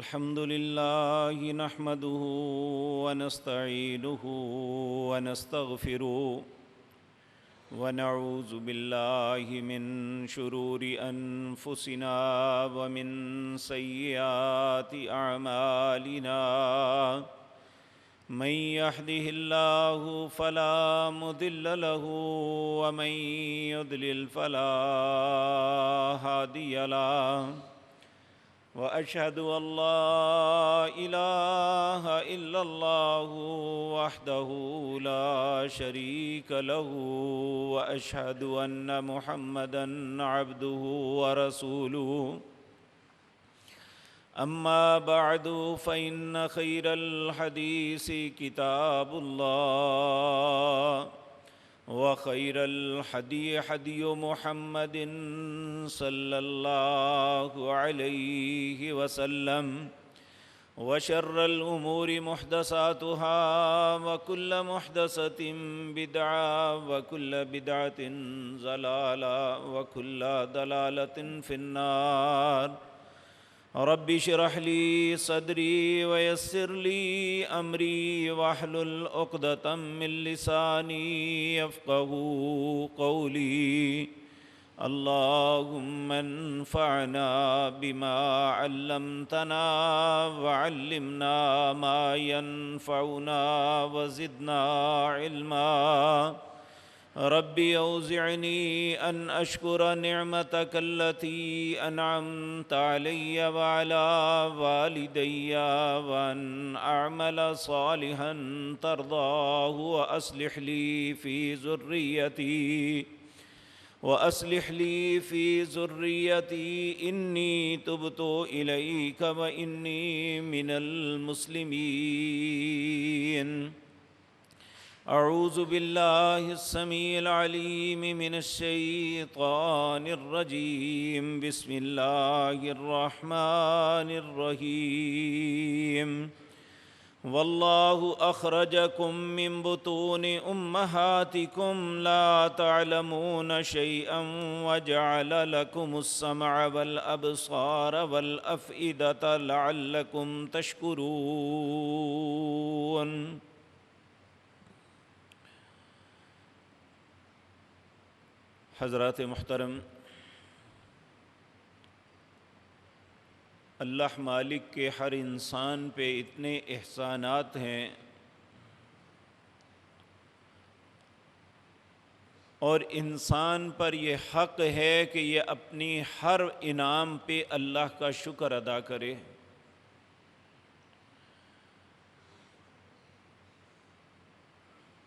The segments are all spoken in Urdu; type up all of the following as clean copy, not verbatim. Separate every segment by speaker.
Speaker 1: الحمد لله نحمده ونستعينه ونستغفره ونعوذ بالله من شرور أنفسنا ومن سيئات أعمالنا من يهده الله فلا مضل له ومن يضلل فلا هادي له وأشهد أن لا إله إلا الله وحده لا شريك له وأشهد أن محمدًا عبده ورسوله أما بعد فإن خير الحديث كتاب الله وخير الهدي هدي محمد صلى الله عليه وسلم وشر الأمور محدثاتها وكل محدثة بدعة وكل بدعة ضلالة وكل ضلالة في النار رب اشرح لي صدري ويسر لي أمري واحلل عقدة من لساني يفقهوا قولي اللهم انفعنا بما علمتنا وعلمنا ما ينفعنا وزدنا علما ربي أوزعني أن أشكر نعمتك التي أنعمت علي وعلى والدي وأن أعمل صالحا ترضاه وأصلح لي في ذريتي إني تبت إليك وإني من المسلمين أعوذ بالله السميع العليم من الشيطان الرجيم بسم الله الرحمن الرحيم والله أخرجكم من بطون أمهاتكم لا تعلمون شيئا وجعل لكم السمع والأبصار والأفئدة لعلكم تشكرون حضرات محترم، اللہ مالک کے ہر انسان پہ اتنے احسانات ہیں اور انسان پر یہ حق ہے کہ یہ اپنی ہر انعام پہ اللہ کا شکر ادا کرے۔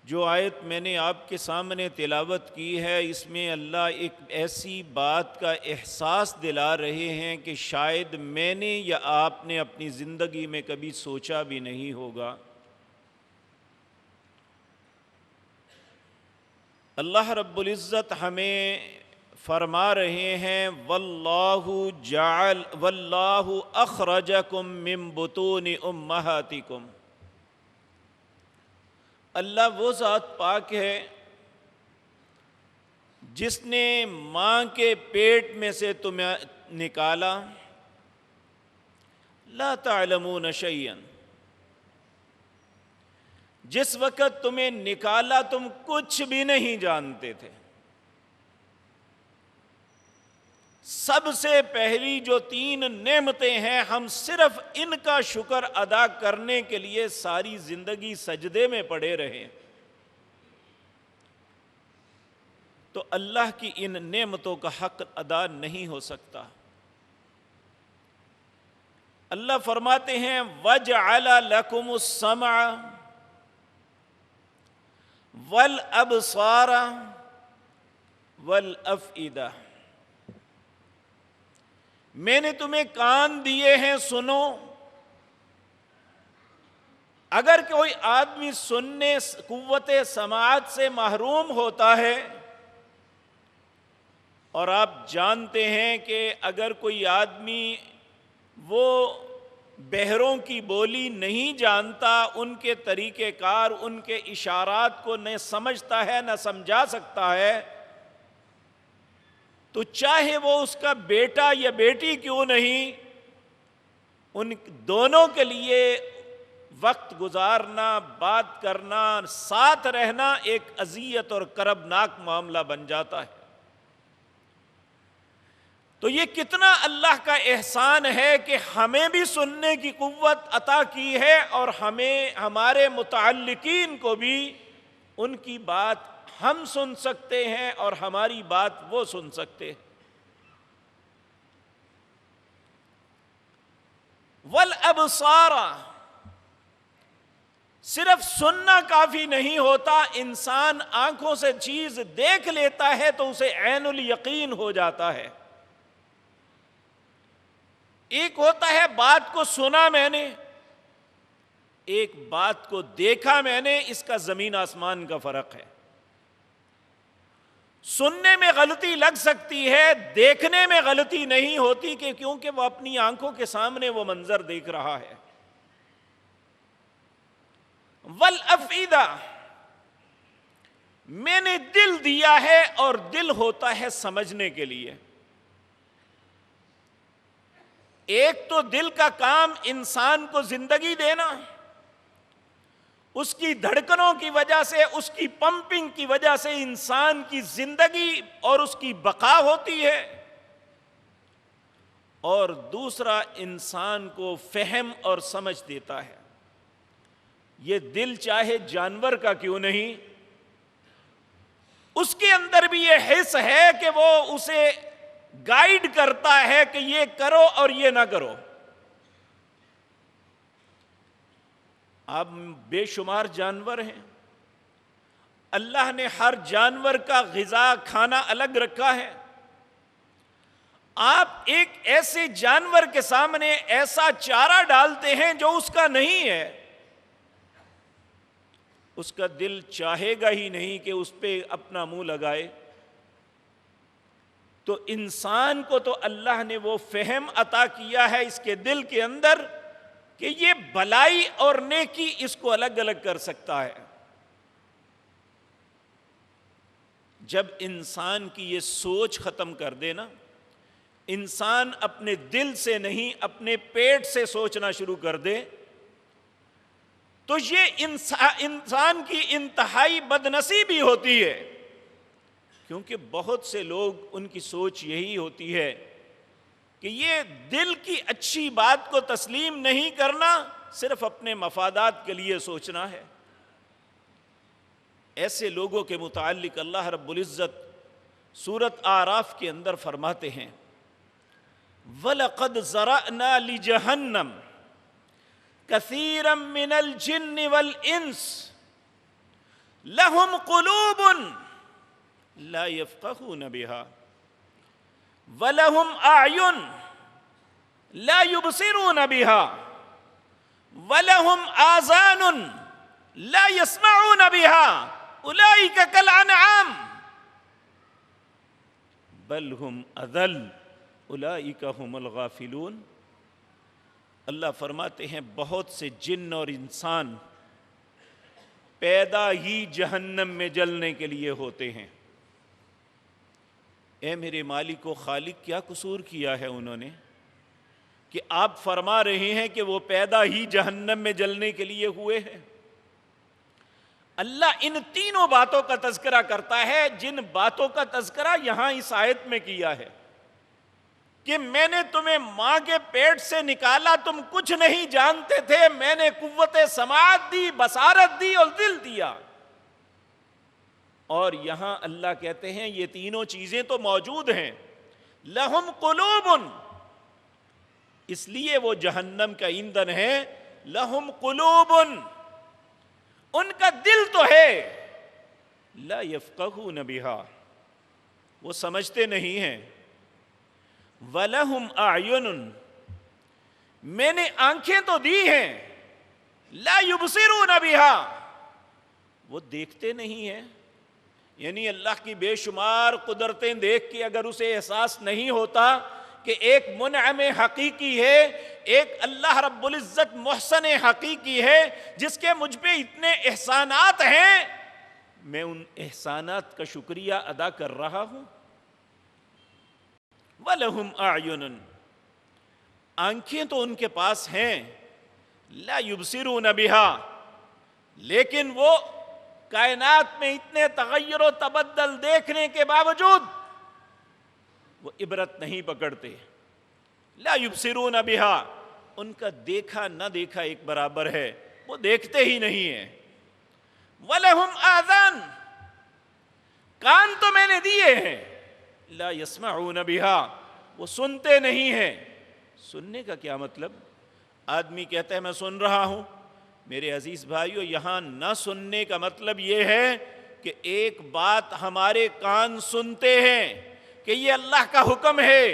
Speaker 1: جو آیت میں نے آپ کے سامنے تلاوت کی ہے، اس میں اللہ ایک ایسی بات کا احساس دلا رہے ہیں کہ شاید میں نے یا آپ نے اپنی زندگی میں کبھی سوچا بھی نہیں ہوگا۔ اللہ رب العزت ہمیں فرما رہے ہیں واللہ اخرجکم من بطون امہاتکم۔ اللہ وہ ذات پاک ہے جس نے ماں کے پیٹ میں سے تمہیں نکالا، لا تعلمون شیئا، جس وقت تمہیں نکالا تم کچھ بھی نہیں جانتے تھے۔ سب سے پہلی جو 3 نعمتیں ہیں، ہم صرف ان کا شکر ادا کرنے کے لیے ساری زندگی سجدے میں پڑے رہے، تو اللہ کی ان نعمتوں کا حق ادا نہیں ہو سکتا۔ اللہ فرماتے ہیں وَجَعَلَ لَكُمُ السَّمْعَ وَالْأَبْصَارَ وَالْأَفْئِدَةَ، میں نے تمہیں کان دیے ہیں، سنو۔ اگر کوئی آدمی سننے قوت سماعت سے محروم ہوتا ہے، اور آپ جانتے ہیں کہ اگر کوئی آدمی وہ بہروں کی بولی نہیں جانتا، ان کے طریقہ کار، ان کے اشارات کو نہ سمجھتا ہے نہ سمجھا سکتا ہے، تو چاہے وہ اس کا بیٹا یا بیٹی کیوں نہیں، ان دونوں کے لیے وقت گزارنا، بات کرنا، ساتھ رہنا ایک اذیت اور کربناک معاملہ بن جاتا ہے۔ تو یہ کتنا اللہ کا احسان ہے کہ ہمیں بھی سننے کی قوت عطا کی ہے، اور ہمیں، ہمارے متعلقین کو بھی ان کی بات ہم سن سکتے ہیں اور ہماری بات وہ سن سکتے ہیں۔ والابصار، صرف سننا کافی نہیں ہوتا، انسان آنکھوں سے چیز دیکھ لیتا ہے تو اسے عین الیقین ہو جاتا ہے۔ ایک ہوتا ہے بات کو سنا میں نے، ایک بات کو دیکھا میں نے، اس کا زمین آسمان کا فرق ہے۔ سننے میں غلطی لگ سکتی ہے، دیکھنے میں غلطی نہیں ہوتی، کیونکہ وہ اپنی آنکھوں کے سامنے وہ منظر دیکھ رہا ہے۔ والافئدہ، میں نے دل دیا ہے، اور دل ہوتا ہے سمجھنے کے لیے۔ ایک تو دل کا کام انسان کو زندگی دینا، اس کی دھڑکنوں کی وجہ سے، اس کی پمپنگ کی وجہ سے انسان کی زندگی اور اس کی بقا ہوتی ہے، اور دوسرا انسان کو فہم اور سمجھ دیتا ہے۔ یہ دل چاہے جانور کا کیوں نہیں، اس کے اندر بھی یہ حس ہے کہ وہ اسے گائیڈ کرتا ہے کہ یہ کرو اور یہ نہ کرو۔ اب بے شمار جانور ہیں، اللہ نے ہر جانور کا غذا کھانا الگ رکھا ہے۔ آپ ایک ایسے جانور کے سامنے ایسا چارہ ڈالتے ہیں جو اس کا نہیں ہے، اس کا دل چاہے گا ہی نہیں کہ اس پہ اپنا منہ لگائے۔ تو انسان کو تو اللہ نے وہ فہم عطا کیا ہے اس کے دل کے اندر کہ یہ بھلائی اور نیکی اس کو الگ الگ کر سکتا ہے۔ جب انسان کی یہ سوچ ختم کر دے نا، انسان اپنے دل سے نہیں اپنے پیٹ سے سوچنا شروع کر دے، تو یہ انسان کی انتہائی بدنصیبی ہوتی ہے، کیونکہ بہت سے لوگ ان کی سوچ یہی ہوتی ہے کہ یہ دل کی اچھی بات کو تسلیم نہیں کرنا، صرف اپنے مفادات کے لیے سوچنا ہے۔ ایسے لوگوں کے متعلق اللہ رب العزت سورۃ اعراف کے اندر فرماتے ہیں، وَلَقَدْ زَرَعْنَا لِجَهَنَّمَ كَثِيرًا مِنَ الْجِنِّ وَالْإِنسِ لَهُمْ قُلُوبٌ لَا يَفْقَهُونَ بِهَا وَلَهُمْ أَعْيُنٌ لَا يُبْصِرُونَ بِهَا وَلَهُمْ آذَانٌ لَا يَسْمَعُونَ بِهَا أُولَئِكَ كَالْأَنْعَامِ بَلْ هُمْ أَضَلُّ أُولَئِكَ هُمُ الْغَافِلُونَ۔ اللہ فرماتے ہیں بہت سے جن اور انسان پیدا ہی جہنم میں جلنے کے لیے ہوتے ہیں۔ اے میرے مالک و خالق، کیا قصور کیا ہے انہوں نے کہ آپ فرما رہے ہیں کہ وہ پیدا ہی جہنم میں جلنے کے لیے ہوئے ہیں؟ اللہ ان تینوں باتوں کا تذکرہ کرتا ہے جن باتوں کا تذکرہ یہاں اس آیت میں کیا ہے کہ میں نے تمہیں ماں کے پیٹ سے نکالا، تم کچھ نہیں جانتے تھے، میں نے قوت سماعت دی، بصارت دی اور دل دیا۔ اور یہاں اللہ کہتے ہیں یہ تینوں چیزیں تو موجود ہیں، لہم قلوب، اس لیے وہ جہنم کا ایندھن ہے، لہم قلوب، ان کا دل تو ہے، لا یفقہون بہا، وہ سمجھتے نہیں ہیں، وَلَهُمْ أَعْيُنٌ، میں نے آنکھیں تو دی ہیں، لا يُبْصِرُونَ بِهَا، وہ دیکھتے نہیں ہیں۔ یعنی اللہ کی بے شمار قدرتیں دیکھ کے اگر اسے احساس نہیں ہوتا کہ ایک منعم حقیقی ہے، ایک اللہ رب العزت محسن حقیقی ہے جس کے مجھ پہ اتنے احسانات ہیں، میں ان احسانات کا شکریہ ادا کر رہا ہوں۔ وَلَهُمْ أَعْيُنٌ، آنکھیں تو ان کے پاس ہیں، لا یبصرون بہا، لیکن وہ کائنات میں اتنے تغیر و تبدل دیکھنے کے باوجود وہ عبرت نہیں پکڑتے. لا یبصرون بہا، ان کا دیکھا نہ دیکھا ایک برابر ہے، وہ دیکھتے ہی نہیں ہیں. وَلَهُمْ آذان، کان تو میں نے دیے ہیں، لا یسمعون بہا، وہ سنتے نہیں ہیں. سننے کا کیا مطلب؟ آدمی کہتا ہے میں سن رہا ہوں. میرے عزیز بھائیو، یہاں نہ سننے کا مطلب یہ ہے کہ ایک بات ہمارے کان سنتے ہیں کہ یہ اللہ کا حکم ہے،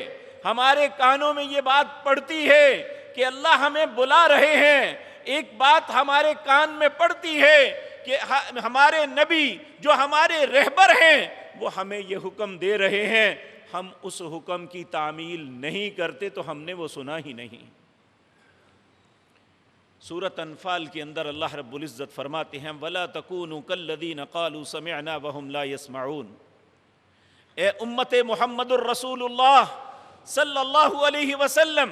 Speaker 1: ہمارے کانوں میں یہ بات پڑتی ہے کہ اللہ ہمیں بلا رہے ہیں. ایک بات ہمارے کان میں پڑتی ہے کہ ہمارے نبی جو ہمارے رہبر ہیں وہ ہمیں یہ حکم دے رہے ہیں. ہم اس حکم کی تعمیل نہیں کرتے تو ہم نے وہ سنا ہی نہیں. سورۃ انفال کے اندر اللہ رب العزت فرماتے ہیں وَلَا تَكُونُوا كَالَّذِينَ قَالُوا سَمِعْنَا وَهُمْ لَا يَسْمَعُونَ. اے امت محمد الرسول اللہ صلی اللہ علیہ وسلم،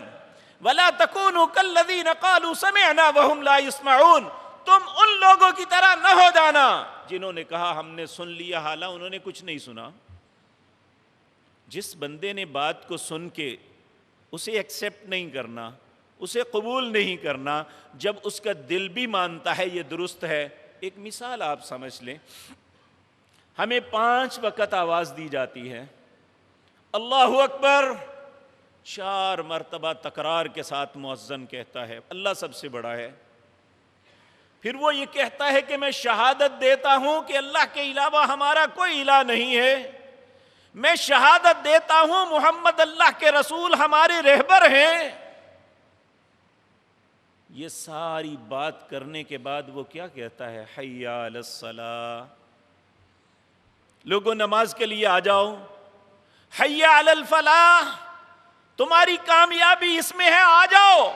Speaker 1: وَلَا تَكُونُوا كَالَّذِينَ قَالُوا سَمِعْنَا وَهُمْ لَا يَسْمَعُونَ، تم ان لوگوں کی طرح نہ ہو جانا جنہوں نے کہا ہم نے سن لیا حالانکہ انہوں نے کچھ نہیں سنا. جس بندے نے بات کو سن کے اسے ایکسیپٹ نہیں کرنا، اسے قبول نہیں کرنا، جب اس کا دل بھی مانتا ہے یہ درست ہے. ایک مثال آپ سمجھ لیں، ہمیں 5 وقت آواز دی جاتی ہے، اللہ اکبر 4 مرتبہ تکرار کے ساتھ مؤذن کہتا ہے اللہ سب سے بڑا ہے. پھر وہ یہ کہتا ہے کہ میں شہادت دیتا ہوں کہ اللہ کے علاوہ ہمارا کوئی الہ نہیں ہے، میں شہادت دیتا ہوں محمد اللہ کے رسول ہمارے رہبر ہیں. یہ ساری بات کرنے کے بعد وہ کیا کہتا ہے؟ حی علی الصلاۃ، لوگوں نماز کے لیے آ جاؤ. حی علی الفلاح، تمہاری کامیابی اس میں ہے، آ جاؤ.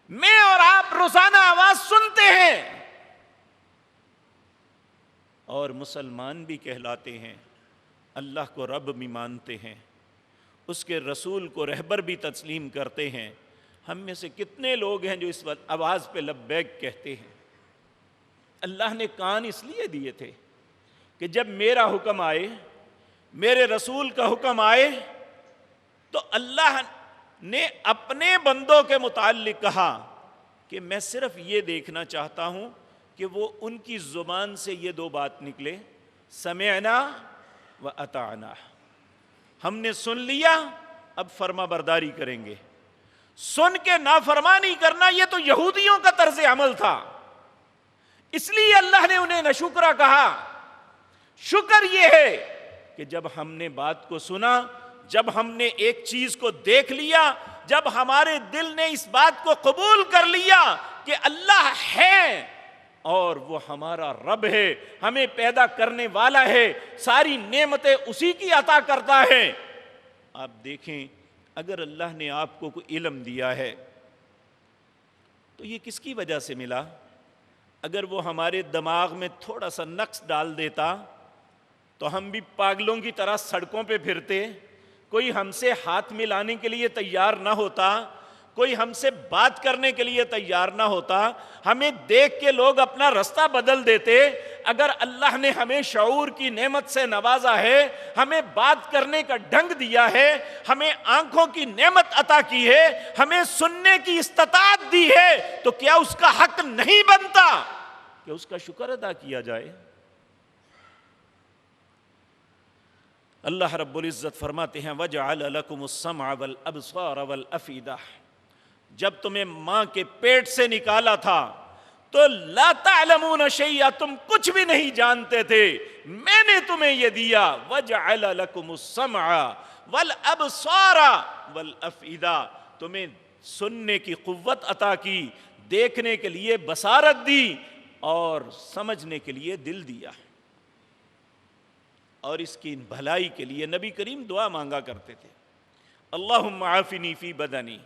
Speaker 1: میں اور آپ روزانہ آواز سنتے ہیں اور مسلمان بھی کہلاتے ہیں، اللہ کو رب بھی مانتے ہیں، اس کے رسول کو رہبر بھی تسلیم کرتے ہیں. ہم میں سے کتنے لوگ ہیں جو اس وقت آواز پہ لبیک کہتے ہیں؟ اللہ نے کان اس لیے دیے تھے کہ جب میرا حکم آئے، میرے رسول کا حکم آئے، تو اللہ نے اپنے بندوں کے متعلق کہا کہ میں صرف یہ دیکھنا چاہتا ہوں کہ وہ ان کی زبان سے یہ 2 بات نکلے، سمعنا و اطعنا. ہم نے سن لیا، اب فرما برداری کریں گے. سن کے نافرمانی کرنا یہ تو یہودیوں کا طرز عمل تھا، اس لیے اللہ نے انہیں ناشکرا کہا. شکر یہ ہے کہ جب ہم نے بات کو سنا، جب ہم نے ایک چیز کو دیکھ لیا، جب ہمارے دل نے اس بات کو قبول کر لیا کہ اللہ ہے اور وہ ہمارا رب ہے، ہمیں پیدا کرنے والا ہے، ساری نعمتیں اسی کی عطا کرتا ہے. آپ دیکھیں، اگر اللہ نے آپ کو کوئی علم دیا ہے تو یہ کس کی وجہ سے ملا؟ اگر وہ ہمارے دماغ میں تھوڑا سا نقص ڈال دیتا تو ہم بھی پاگلوں کی طرح سڑکوں پہ پھرتے، کوئی ہم سے ہاتھ ملانے کے لیے تیار نہ ہوتا، کوئی ہم سے بات کرنے کے لیے تیار نہ ہوتا، ہمیں دیکھ کے لوگ اپنا رستہ بدل دیتے. اگر اللہ نے ہمیں شعور کی نعمت سے نوازا ہے، ہمیں بات کرنے کا ڈھنگ دیا ہے، ہمیں آنکھوں کی نعمت عطا کی ہے، ہمیں سننے کی استطاعت دی ہے، تو کیا اس کا حق نہیں بنتا کہ اس کا شکر ادا کیا جائے؟ اللہ رب العزت فرماتے ہیں وَجَعَلَ لَكُمُ السَّمْعَ وَالْأَبْصَارَ وَالْأَفْئِدَةَ. جب تمہیں ماں کے پیٹ سے نکالا تھا تو لا تعلمون شیئا، تم کچھ بھی نہیں جانتے تھے، میں نے تمہیں یہ دیا. وَجَعَلَ لَكُمُ السَّمْعَ وَالْأَبْصَارَ وَالْأَفْئِدَةَ، تمہیں سننے کی قوت عطا کی، دیکھنے کے لیے بصارت دی اور سمجھنے کے لیے دل دیا. اور اس کی بھلائی کے لیے نبی کریم دعا مانگا کرتے تھے، اللہم عافنی فی بدنی،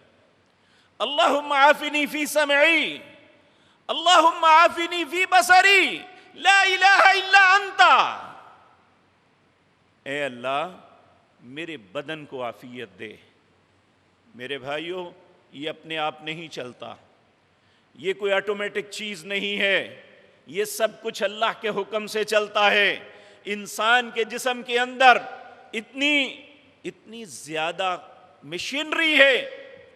Speaker 1: اللہم عافنی فی سمعی، اللہم عافنی فی بصری، لا الہ الا انت. اے اللہ میرے بدن کو عافیت دے، میرے بھائیوں، یہ اپنے آپ نہیں چلتا، یہ کوئی آٹومیٹک چیز نہیں ہے، یہ سب کچھ اللہ کے حکم سے چلتا ہے۔ انسان کے جسم کے اندر اتنی زیادہ مشینری ہے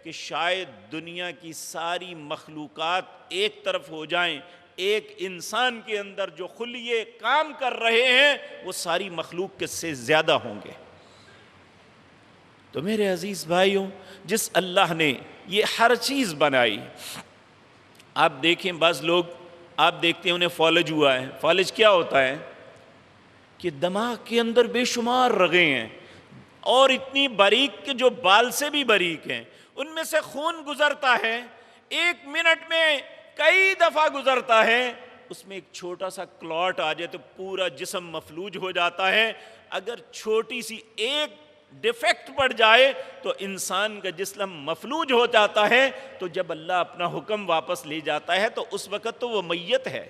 Speaker 1: کہ شاید دنیا کی ساری مخلوقات ایک طرف ہو جائیں، ایک انسان کے اندر جو خلیے کام کر رہے ہیں وہ ساری مخلوق کے سے زیادہ ہوں گے۔ تو میرے عزیز بھائیوں، جس اللہ نے یہ ہر چیز بنائی، آپ دیکھیں بعض لوگ آپ دیکھتے ہیں انہیں فالج ہوا ہے۔ فالج کیا ہوتا ہے؟ کہ دماغ کے اندر بے شمار رگیں ہیں اور اتنی باریک کہ جو بال سے بھی باریک ہیں، ان میں سے خون گزرتا ہے، 1 منٹ میں کئی دفعہ گزرتا ہے، اس میں ایک چھوٹا سا کلاٹ آ جائے تو پورا جسم مفلوج ہو جاتا ہے۔ اگر چھوٹی سی ایک ڈیفیکٹ پڑ جائے تو انسان کا جسم مفلوج ہو جاتا ہے۔ تو جب اللہ اپنا حکم واپس لے جاتا ہے تو اس وقت تو وہ میت ہے۔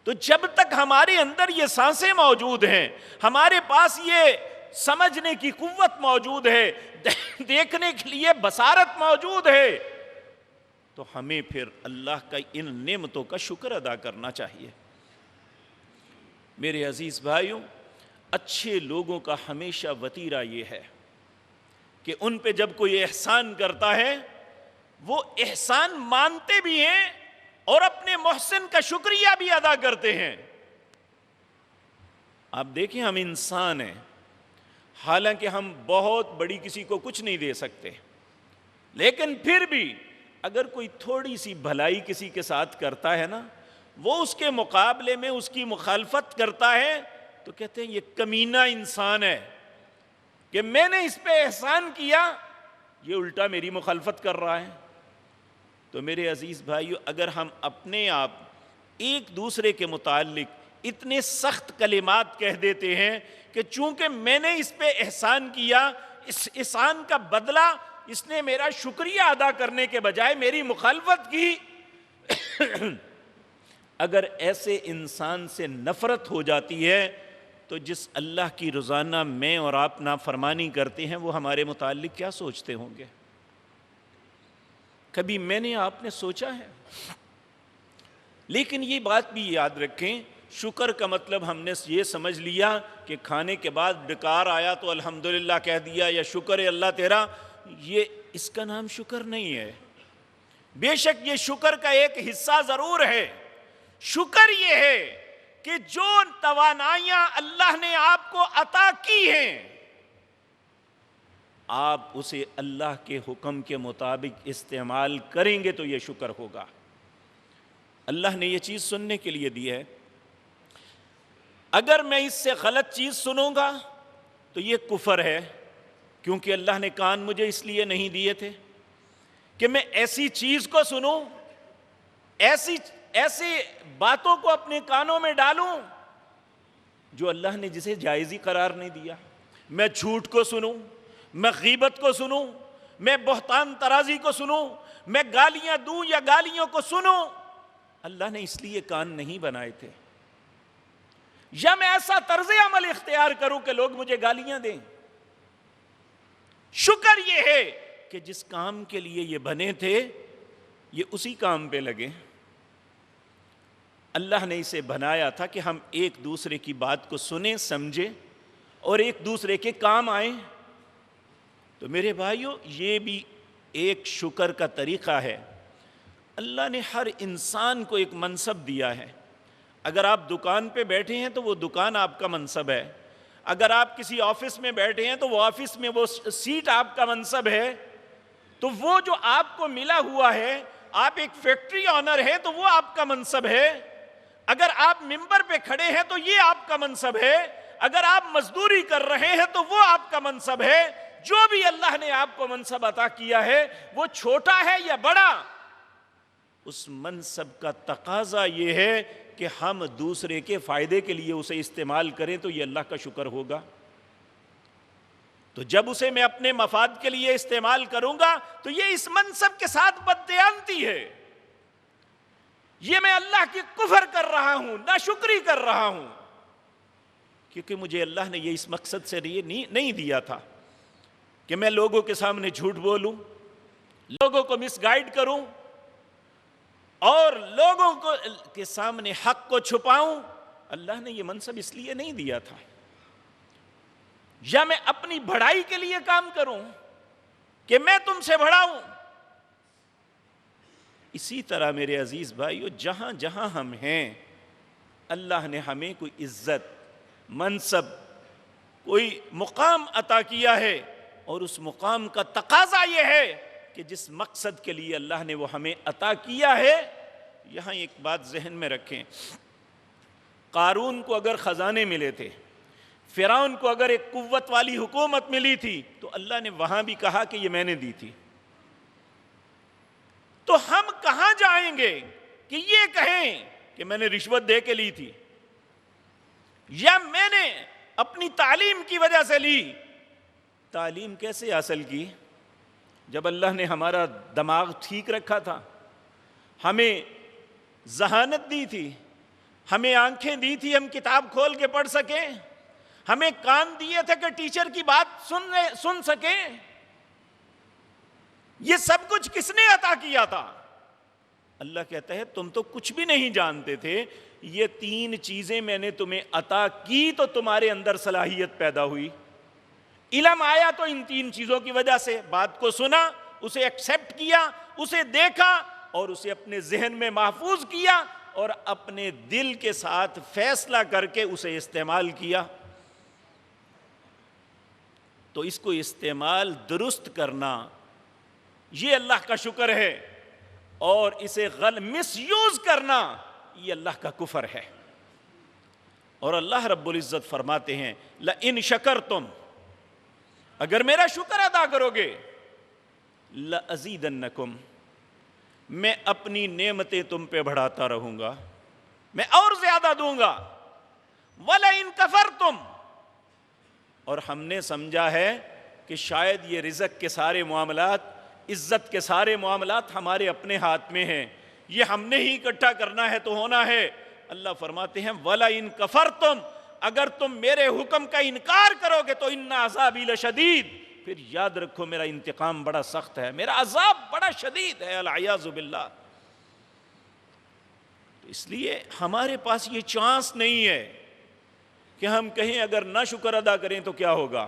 Speaker 1: تو جب تک ہمارے اندر یہ سانسیں موجود ہیں، ہمارے پاس یہ سمجھنے کی قوت موجود ہے، دیکھنے کے لیے بصارت موجود ہے، تو ہمیں پھر اللہ کا ان نعمتوں کا شکر ادا کرنا چاہیے۔ میرے عزیز بھائیوں، اچھے لوگوں کا ہمیشہ وتیرہ یہ ہے کہ ان پہ جب کوئی احسان کرتا ہے وہ احسان مانتے بھی ہیں اور اپنے محسن کا شکریہ بھی ادا کرتے ہیں۔ آپ دیکھیں، ہم انسان ہیں، حالانکہ ہم بہت بڑی کسی کو کچھ نہیں دے سکتے، لیکن پھر بھی اگر کوئی تھوڑی سی بھلائی کسی کے ساتھ کرتا ہے نا، وہ اس کے مقابلے میں اس کی مخالفت کرتا ہے تو کہتے ہیں یہ کمینہ انسان ہے کہ میں نے اس پہ احسان کیا، یہ الٹا میری مخالفت کر رہا ہے۔ تو میرے عزیز بھائیو، اگر ہم اپنے آپ ایک دوسرے کے متعلق اتنے سخت کلمات کہہ دیتے ہیں کہ چونکہ میں نے اس پہ احسان کیا، اس احسان کا بدلہ اس نے میرا شکریہ ادا کرنے کے بجائے میری مخالفت کی، اگر ایسے انسان سے نفرت ہو جاتی ہے تو جس اللہ کی روزانہ میں اور آپ نافرمانی کرتے ہیں وہ ہمارے متعلق کیا سوچتے ہوں گے؟ کبھی میں نے آپ نے سوچا ہے؟ لیکن یہ بات بھی یاد رکھیں، شکر کا مطلب ہم نے یہ سمجھ لیا کہ کھانے کے بعد ڈکار آیا تو الحمدللہ کہہ دیا یا شکر ہے اللہ تیرا، یہ اس کا نام شکر نہیں ہے۔ بے شک یہ شکر کا ایک حصہ ضرور ہے۔ شکر یہ ہے کہ جو توانائیاں اللہ نے آپ کو عطا کی ہیں، آپ اسے اللہ کے حکم کے مطابق استعمال کریں گے تو یہ شکر ہوگا۔ اللہ نے یہ چیز سننے کے لیے دی ہے، اگر میں اس سے غلط چیز سنوں گا تو یہ کفر ہے، کیونکہ اللہ نے کان مجھے اس لیے نہیں دیے تھے کہ میں ایسی چیز کو سنوں، ایسی باتوں کو اپنے کانوں میں ڈالوں جو اللہ نے جسے جائز ہی قرار نہیں دیا۔ میں جھوٹ کو سنوں، میں غیبت کو سنوں، میں بہتان ترازی کو سنوں، میں گالیاں دوں یا گالیوں کو سنوں، اللہ نے اس لیے کان نہیں بنائے تھے۔ یا میں ایسا طرز عمل اختیار کروں کہ لوگ مجھے گالیاں دیں۔ شکر یہ ہے کہ جس کام کے لیے یہ بنے تھے یہ اسی کام پہ لگے۔ اللہ نے اسے بنایا تھا کہ ہم ایک دوسرے کی بات کو سنیں، سمجھیں اور ایک دوسرے کے کام آئیں۔ تو میرے بھائیو، یہ بھی ایک شکر کا طریقہ ہے۔ اللہ نے ہر انسان کو ایک منصب دیا ہے۔ اگر آپ دکان پہ بیٹھے ہیں تو وہ دکان آپ کا منصب ہے، اگر آپ کسی آفس میں بیٹھے ہیں تو وہ آفس میں وہ سیٹ آپ کا منصب ہے۔ تو وہ جو آپ کو ملا ہوا ہے، آپ ایک فیکٹری آنر ہیں تو وہ آپ کا منصب ہے۔ اگر آپ ممبر پہ کھڑے ہیں تو یہ آپ کا منصب ہے، اگر آپ مزدوری کر رہے ہیں تو وہ آپ کا منصب ہے۔ جو بھی اللہ نے آپ کو منصب عطا کیا ہے، وہ چھوٹا ہے یا بڑا، اس منصب کا تقاضا یہ ہے کہ ہم دوسرے کے فائدے کے لیے اسے استعمال کریں تو یہ اللہ کا شکر ہوگا۔ تو جب اسے میں اپنے مفاد کے لیے استعمال کروں گا تو یہ اس منصب کے ساتھ بددیانتی ہے، یہ میں اللہ کی کفر کر رہا ہوں، ناشکری کر رہا ہوں، کیونکہ مجھے اللہ نے یہ اس مقصد سے نہیں دیا تھا۔ کہ میں لوگوں کے سامنے جھوٹ بولوں، لوگوں کو مس گائیڈ کروں اور لوگوں کے سامنے حق کو چھپاؤں؟ اللہ نے یہ منصب اس لیے نہیں دیا تھا۔ یا میں اپنی بڑائی کے لیے کام کروں کہ میں تم سے بڑا ہوں؟ اسی طرح میرے عزیز بھائیو، جہاں جہاں ہم ہیں اللہ نے ہمیں کوئی عزت، منصب، کوئی مقام عطا کیا ہے، اور اس مقام کا تقاضا یہ ہے کہ جس مقصد کے لیے اللہ نے وہ ہمیں عطا کیا ہے۔ یہاں ایک بات ذہن میں رکھیں، قارون کو اگر خزانے ملے تھے، فرعون کو اگر ایک قوت والی حکومت ملی تھی، تو اللہ نے وہاں بھی کہا کہ یہ میں نے دی تھی۔ تو ہم کہاں جائیں گے کہ یہ کہیں کہ میں نے رشوت دے کے لی تھی، یا میں نے اپنی تعلیم کی وجہ سے لی؟ تعلیم کیسے حاصل کی؟ جب اللہ نے ہمارا دماغ ٹھیک رکھا تھا، ہمیں ذہانت دی تھی، ہمیں آنکھیں دی تھی ہم کتاب کھول کے پڑھ سکیں، ہمیں کان دیے تھے کہ ٹیچر کی بات سن سکیں۔ یہ سب کچھ کس نے عطا کیا تھا؟ اللہ کہتا ہے تم تو کچھ بھی نہیں جانتے تھے، یہ 3 چیزیں میں نے تمہیں عطا کی تو تمہارے اندر صلاحیت پیدا ہوئی۔ علم آیا تو ان 3 چیزوں کی وجہ سے، بات کو سنا، اسے ایکسیپٹ کیا، اسے دیکھا اور اسے اپنے ذہن میں محفوظ کیا، اور اپنے دل کے ساتھ فیصلہ کر کے اسے استعمال کیا۔ تو اس کو استعمال درست کرنا یہ اللہ کا شکر ہے، اور اسے مس یوز کرنا یہ اللہ کا کفر ہے۔ اور اللہ رب العزت فرماتے ہیں لَإِن شَكَرْتُمْ، اگر میرا شکر ادا کرو گے، لَأَزِيدَنَّكُمْ، میں اپنی نعمتیں تم پہ بڑھاتا رہوں گا، میں اور زیادہ دوں گا۔ وَلَئِن كَفَرْتُمْ، اور ہم نے سمجھا ہے کہ شاید یہ رزق کے سارے معاملات، عزت کے سارے معاملات ہمارے اپنے ہاتھ میں ہیں، یہ ہم نے ہی اکٹھا کرنا ہے تو ہونا ہے۔ اللہ فرماتے ہیں وَلَئِن كَفَرْتُمْ، اگر تم میرے حکم کا انکار کرو گے تو اِنَّ عَذَابِي لَشَدِيدٌ، پھر یاد رکھو میرا انتقام بڑا سخت ہے، میرا عذاب بڑا شدید ہے، العیاذ باللہ۔ تو اس لیے ہمارے پاس یہ چانس نہیں ہے کہ ہم کہیں اگر نہ شکر ادا کریں تو کیا ہوگا۔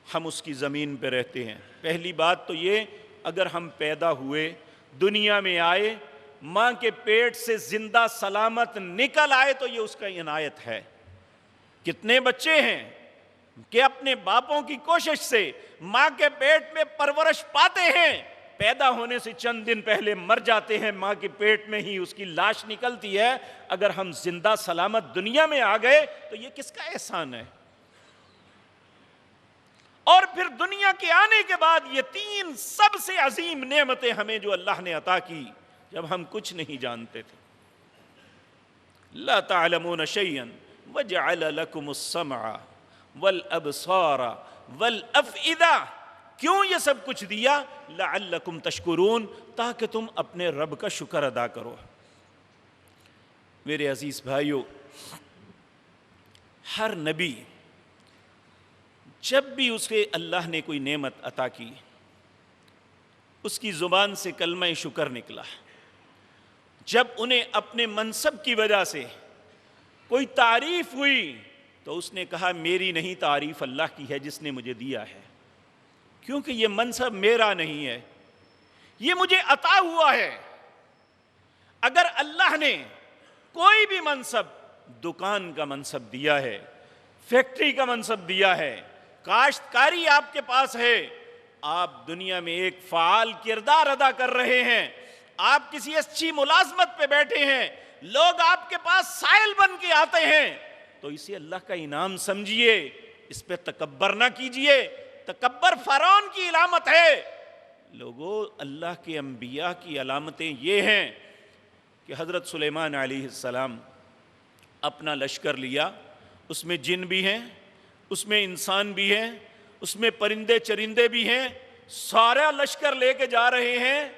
Speaker 1: ہم اس کی زمین پہ رہتے ہیں۔ پہلی بات تو یہ، اگر ہم پیدا ہوئے، دنیا میں آئے، ماں کے پیٹ سے زندہ سلامت نکل آئے تو یہ اس کا عنایت ہے۔ کتنے بچے ہیں کہ اپنے باپوں کی کوشش سے ماں کے پیٹ میں پرورش پاتے ہیں، پیدا ہونے سے چند دن پہلے مر جاتے ہیں، ماں کے پیٹ میں ہی اس کی لاش نکلتی ہے۔ اگر ہم زندہ سلامت دنیا میں آ گئے تو یہ کس کا احسان ہے؟ اور پھر دنیا کے آنے کے بعد یہ 3 سب سے عظیم نعمتیں ہمیں جو اللہ نے عطا کی جب ہم کچھ نہیں جانتے تھے۔ لا تعلمون شيئا وجعل لكم السمع والابصار والافئدہ، کیوں یہ سب کچھ دیا؟ لعلکم تشکرون، تاکہ تم اپنے رب کا شکر ادا کرو۔ میرے عزیز بھائیو، ہر نبی جب بھی اسے اللہ نے کوئی نعمت عطا کی، اس کی زبان سے کلمہ شکر نکلا۔ جب انہیں اپنے منصب کی وجہ سے کوئی تعریف ہوئی تو اس نے کہا میری نہیں، تعریف اللہ کی ہے جس نے مجھے دیا ہے، کیونکہ یہ منصب میرا نہیں ہے، یہ مجھے عطا ہوا ہے۔ اگر اللہ نے کوئی بھی منصب، دکان کا منصب دیا ہے، فیکٹری کا منصب دیا ہے، کاشتکاری آپ کے پاس ہے، آپ دنیا میں ایک فعال کردار ادا کر رہے ہیں، آپ کسی اچھی ملازمت پہ بیٹھے ہیں، لوگ آپ کے پاس سائل بن کے آتے ہیں، تو اسے اللہ کا انعام سمجھیے، اس پہ تکبر نہ کیجئے۔ تکبر فرعون کی علامت ہے۔ لوگوں، اللہ کے انبیاء کی علامتیں یہ ہیں کہ حضرت سلیمان علیہ السلام اپنا لشکر لیا، اس میں جن بھی ہیں، اس میں انسان بھی ہیں، اس میں پرندے چرندے بھی ہیں، سارا لشکر لے کے جا رہے ہیں،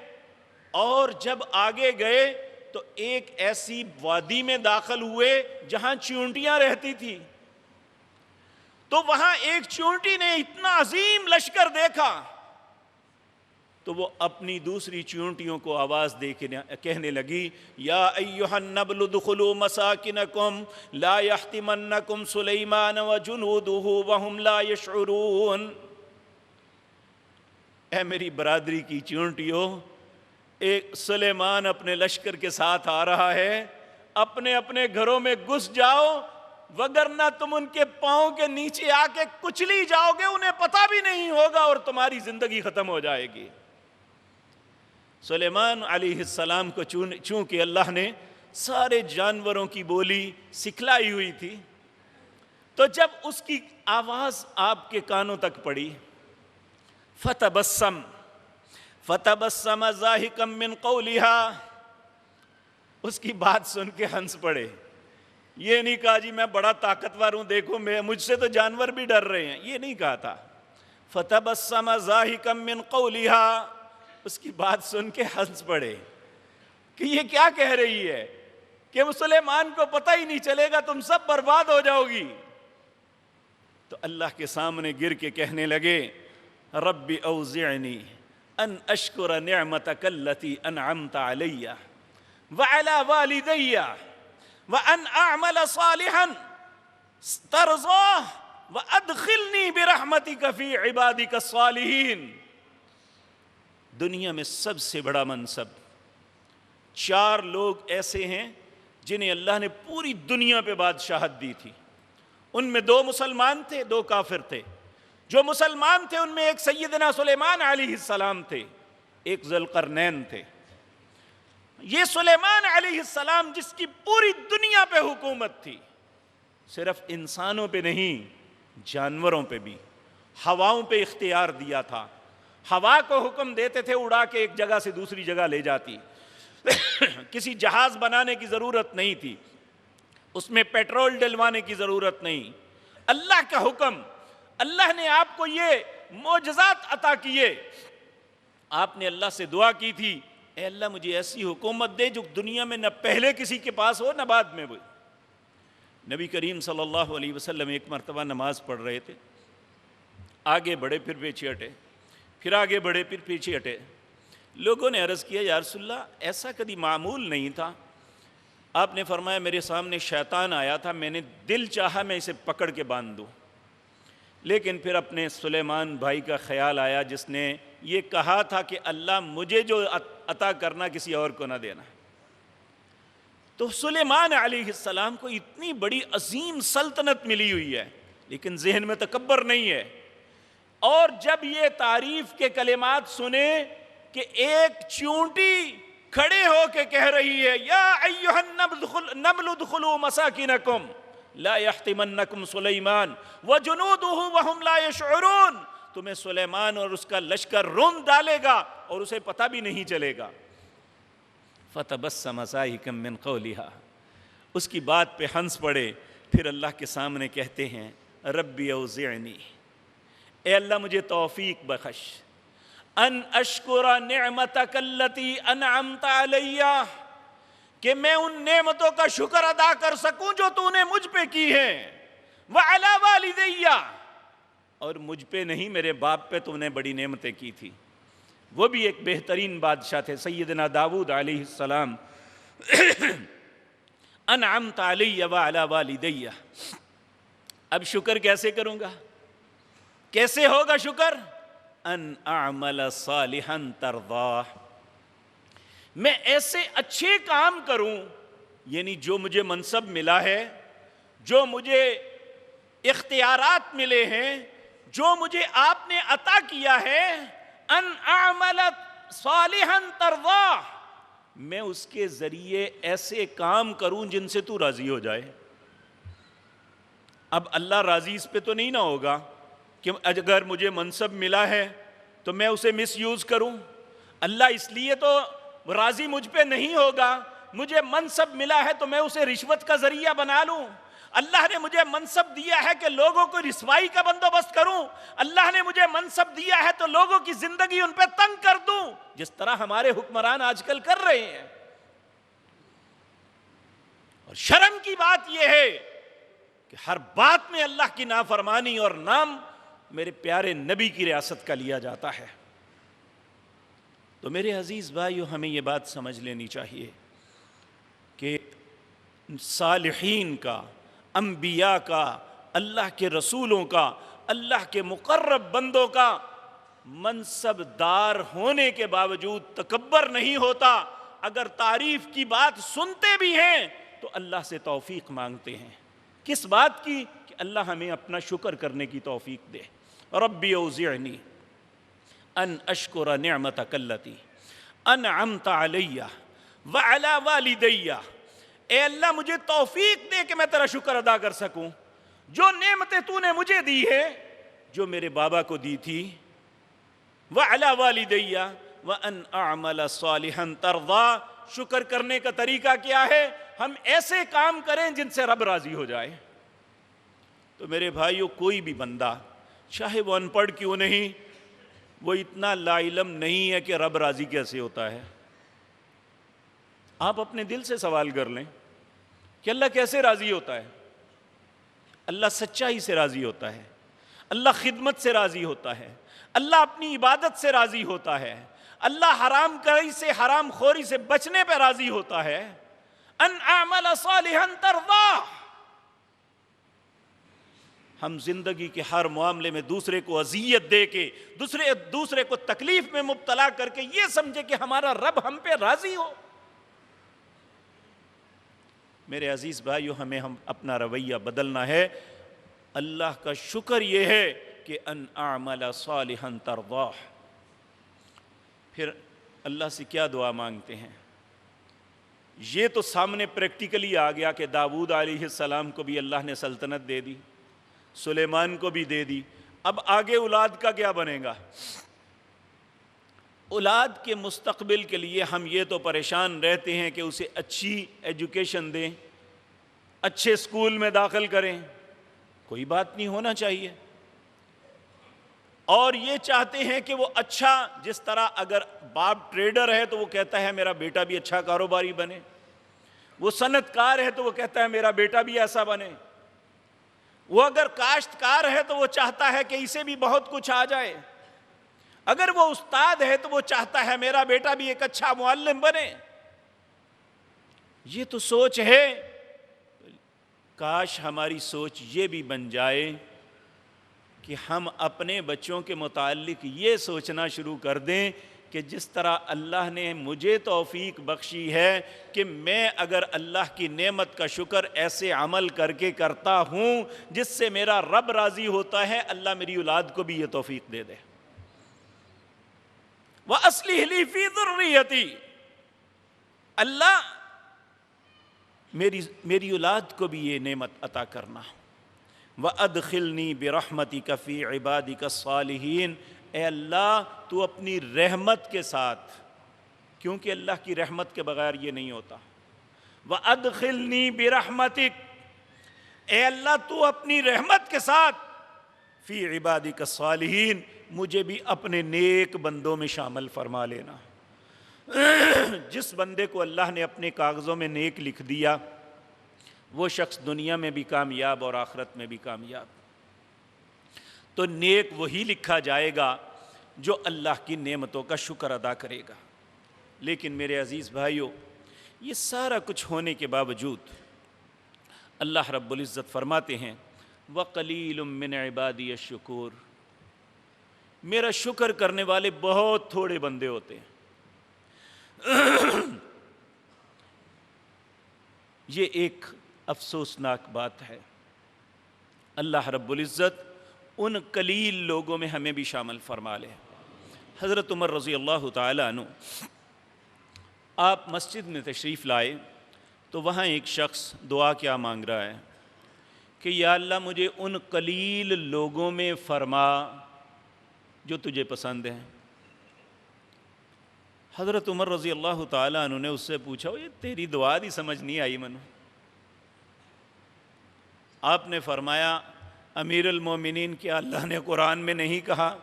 Speaker 1: اور جب آگے گئے تو ایک ایسی وادی میں داخل ہوئے جہاں چیونٹیاں رہتی تھی۔ تو وہاں ایک چونٹی نے اتنا عظیم لشکر دیکھا تو وہ اپنی دوسری چونٹیوں کو آواز دے کے کہنے لگی یا ایھا النبل ادخلوا مساکنکم لا یحطمنکم سلیمان وجنودہ وہم لا یشعرون، اے میری برادری کی چونٹیوں، ایک سلیمان اپنے لشکر کے ساتھ آ رہا ہے، اپنے اپنے گھروں میں گھس جاؤ وگرنہ تم ان کے پاؤں کے نیچے آ کے کچلی جاؤ گے، انہیں پتہ بھی نہیں ہوگا اور تمہاری زندگی ختم ہو جائے گی۔ سلیمان علیہ السلام کو چونکہ اللہ نے سارے جانوروں کی بولی سکھلائی ہوئی تھی، تو جب اس کی آواز آپ کے کانوں تک پڑی، فتبسم ضاحکا من قولها، اس کی بات سن کے ہنس پڑے۔ یہ نہیں کہا جی میں بڑا طاقتور ہوں، دیکھو مجھ سے تو جانور بھی ڈر رہے ہیں، یہ نہیں کہا تھا۔ فتبسم ضاحکا من قولها، اس کی بات سن کے ہنس پڑے کہ یہ کیا کہہ رہی ہے کہ سلیمان کو پتہ ہی نہیں چلے گا، تم سب برباد ہو جاؤ گی۔ تو اللہ کے سامنے گر کے کہنے لگے رب اوزعنی ان اشکر نعمتک التی انعمت علی وعلی والدی وان اعمل صالحا ترضاہ وادخلنی برحمتک فی عبادک الصالحین۔ دنیا میں سب سے بڑا منصب، 4 لوگ ایسے ہیں جنہیں اللہ نے پوری دنیا پہ بادشاہت دی تھی، ان میں 2 مسلمان تھے، 2 کافر تھے۔ جو مسلمان تھے ان میں ایک سیدنا سلیمان علیہ السلام تھے، ایک ذوالقرنین تھے۔ یہ سلیمان علیہ السلام جس کی پوری دنیا پہ حکومت تھی، صرف انسانوں پہ نہیں جانوروں پہ بھی، ہواؤں پہ اختیار دیا تھا، ہوا کو حکم دیتے تھے اڑا کے ایک جگہ سے دوسری جگہ لے جاتی، کسی جہاز بنانے کی ضرورت نہیں تھی، اس میں پیٹرول ڈلوانے کی ضرورت نہیں، اللہ کا حکم۔ اللہ نے آپ کو یہ معجزات عطا کیے، آپ نے اللہ سے دعا کی تھی اے اللہ مجھے ایسی حکومت دے جو دنیا میں نہ پہلے کسی کے پاس ہو نہ بعد میں ہو۔ نبی کریم صلی اللہ علیہ وسلم ایک مرتبہ نماز پڑھ رہے تھے، آگے بڑھے پھر پیچھے ہٹے، پھر آگے بڑھے پھر پیچھے ہٹے۔ لوگوں نے عرض کیا یا رسول اللہ ایسا کبھی معمول نہیں تھا۔ آپ نے فرمایا میرے سامنے شیطان آیا تھا، میں نے دل چاہا میں اسے پکڑ کے باندھ دوں، لیکن پھر اپنے سلیمان بھائی کا خیال آیا جس نے یہ کہا تھا کہ اللہ مجھے جو عطا کرنا کسی اور کو نہ دینا۔ تو سلیمان علیہ السلام کو اتنی بڑی عظیم سلطنت ملی ہوئی ہے، لیکن ذہن میں تکبر نہیں ہے۔ اور جب یہ تعریف کے کلمات سنے کہ ایک چونٹی کھڑے ہو کے کہہ رہی ہے یا ایھا النمل ادخلوا مساکنکم لا یحطمنکم سلیمان وجنودہ وہم لا یشعرون، تمہیں سلیمان اور اس کا لشکر روند ڈالے گا اور اسے پتہ بھی نہیں چلے گا۔ فتبسم ضاحکا من قولها، اس کی بات پہ ہنس پڑے، پھر اللہ کے سامنے کہتے ہیں ربی اوزعنی، اے اللہ مجھے توفیق بخش، ان اشکر نعمتک التی انعمت علی، کہ میں ان نعمتوں کا شکر ادا کر سکوں جو تو نے مجھ پہ کی ہیں، وعلی والدی، اور مجھ پہ نہیں میرے باپ پہ تو نے بڑی نعمتیں کی تھی۔ وہ بھی ایک بہترین بادشاہ تھے سیدنا داؤد علیہ السلام۔ انعمت علی وعلی والدی، اب شکر کیسے کروں گا، کیسے ہوگا شکر؟ ان اعمل صالحا ترضاہ، میں ایسے اچھے کام کروں، یعنی جو مجھے منصب ملا ہے، جو مجھے اختیارات ملے ہیں، جو مجھے آپ نے عطا کیا ہے، ان اعمل صالحا ترضاہ، میں اس کے ذریعے ایسے کام کروں جن سے تو راضی ہو جائے۔ اب اللہ راضی اس پہ تو نہیں نہ ہوگا کہ اگر مجھے منصب ملا ہے تو میں اسے مس یوز کروں۔ اللہ اس لیے تو راضی مجھ پہ نہیں ہوگا، مجھے منصب ملا ہے تو میں اسے رشوت کا ذریعہ بنا لوں۔ اللہ نے مجھے منصب دیا ہے کہ لوگوں کو رسوائی کا بندوبست کروں، اللہ نے مجھے منصب دیا ہے تو لوگوں کی زندگی ان پہ تنگ کر دوں، جس طرح ہمارے حکمران آج کل کر رہے ہیں۔ اور شرم کی بات یہ ہے کہ ہر بات میں اللہ کی نافرمانی اور نام میرے پیارے نبی کی ریاست کا لیا جاتا ہے۔ تو میرے عزیز بھائیو، ہمیں یہ بات سمجھ لینی چاہیے کہ صالحین کا، انبیاء کا، اللہ کے رسولوں کا، اللہ کے مقرب بندوں کا منصب دار ہونے کے باوجود تکبر نہیں ہوتا۔ اگر تعریف کی بات سنتے بھی ہیں تو اللہ سے توفیق مانگتے ہیں۔ کس بات کی؟ کہ اللہ ہمیں اپنا شکر کرنے کی توفیق دے۔ ربی اوزعنی ان اشکر نعمتک التی انعمت علی وعلی والدی، اے اللہ مجھے توفیق دے کہ میں تیرا شکر ادا کر سکوں، جو نعمتیں تو نے مجھے دی ہے، جو میرے بابا کو دی تھی، وعلی والدی وان اعمل صالحا ترضا۔ شکر کرنے کا طریقہ کیا ہے؟ ہم ایسے کام کریں جن سے رب راضی ہو جائے۔ تو میرے بھائیو، کوئی بھی بندہ چاہے وہ ان پڑھ کیوں نہیں، وہ اتنا لا علم نہیں ہے کہ رب راضی کیسے ہوتا ہے۔ آپ اپنے دل سے سوال کر لیں کہ اللہ کیسے راضی ہوتا ہے؟ اللہ سچائی سے راضی ہوتا ہے، اللہ خدمت سے راضی ہوتا ہے، اللہ اپنی عبادت سے راضی ہوتا ہے، اللہ حرام کاری سے، حرام خوری سے بچنے پہ راضی ہوتا ہے۔ ان اعمل صالحا ترضا۔ ہم زندگی کے ہر معاملے میں دوسرے کو اذیت دے کے، دوسرے کو تکلیف میں مبتلا کر کے یہ سمجھے کہ ہمارا رب ہم پہ راضی ہو۔ میرے عزیز بھائیو، ہمیں اپنا رویہ بدلنا ہے۔ اللہ کا شکر یہ ہے کہ ان اعمل صالحا ترضا۔ پھر اللہ سے کیا دعا مانگتے ہیں؟ یہ تو سامنے پریکٹیکلی آ گیا کہ داؤد علیہ السلام کو بھی اللہ نے سلطنت دے دی، سلیمان کو بھی دے دی۔ اب آگے اولاد کا کیا بنے گا؟ اولاد کے مستقبل کے لیے ہم یہ تو پریشان رہتے ہیں کہ اسے اچھی ایجوکیشن دیں، اچھے اسکول میں داخل کریں۔ کوئی بات نہیں، ہونا چاہیے۔ اور یہ چاہتے ہیں کہ وہ اچھا، جس طرح اگر باپ ٹریڈر ہے تو وہ کہتا ہے میرا بیٹا بھی اچھا کاروباری بنے، وہ صنعت کار ہے تو وہ کہتا ہے میرا بیٹا بھی ایسا بنے، وہ اگر کاشتکار ہے تو وہ چاہتا ہے کہ اسے بھی بہت کچھ آ جائے، اگر وہ استاد ہے تو وہ چاہتا ہے میرا بیٹا بھی ایک اچھا معلم بنے۔ یہ تو سوچ ہے۔ کاش ہماری سوچ یہ بھی بن جائے کہ ہم اپنے بچوں کے متعلق یہ سوچنا شروع کر دیں کہ جس طرح اللہ نے مجھے توفیق بخشی ہے کہ میں اگر اللہ کی نعمت کا شکر ایسے عمل کر کے کرتا ہوں جس سے میرا رب راضی ہوتا ہے، اللہ میری اولاد کو بھی یہ توفیق دے دے۔ وَأَصْلِحْ لِي فِي ذُرِّيَّتِي، اللہ میری اولاد کو بھی یہ نعمت عطا کرنا۔ وَأَدْخِلْنِي بِرَحْمَتِكَ فِي عِبَادِكَ الصَّالِحِينَ، اے اللہ تو اپنی رحمت کے ساتھ، کیونکہ اللہ کی رحمت کے بغیر یہ نہیں ہوتا۔ وَأَدْخِلْنِي بِرَحْمَتِكَ، اے اللہ تو اپنی رحمت کے ساتھ فی عبادک الصالحین، مجھے بھی اپنے نیک بندوں میں شامل فرما لینا۔ جس بندے کو اللہ نے اپنے کاغذوں میں نیک لکھ دیا، وہ شخص دنیا میں بھی کامیاب اور آخرت میں بھی کامیاب۔ تو نیک وہی لکھا جائے گا جو اللہ کی نعمتوں کا شکر ادا کرے گا۔ لیکن میرے عزیز بھائیوں، یہ سارا کچھ ہونے کے باوجود اللہ رب العزت فرماتے ہیں وَقَلِيلٌ مِّنْ عِبَادِيَ الشُّكُورُ، میرا شکر کرنے والے بہت تھوڑے بندے ہوتے ہیں۔ یہ ایک افسوسناک بات ہے۔ اللہ رب العزت ان قلیل لوگوں میں ہمیں بھی شامل فرما لے۔ حضرت عمر رضی اللہ تعالیٰ عنہ، آپ مسجد میں تشریف لائے تو وہاں ایک شخص دعا کیا مانگ رہا ہے کہ یا اللہ مجھے ان قلیل لوگوں میں فرما جو تجھے پسند ہیں۔ حضرت عمر رضی اللہ تعالیٰ عنہ نے اس سے پوچھا یہ تیری دعا دی سمجھ نہیں آئی منو۔ آپ نے فرمایا امیر المومنین، کیا اللہ نے قرآن میں نہیں کہا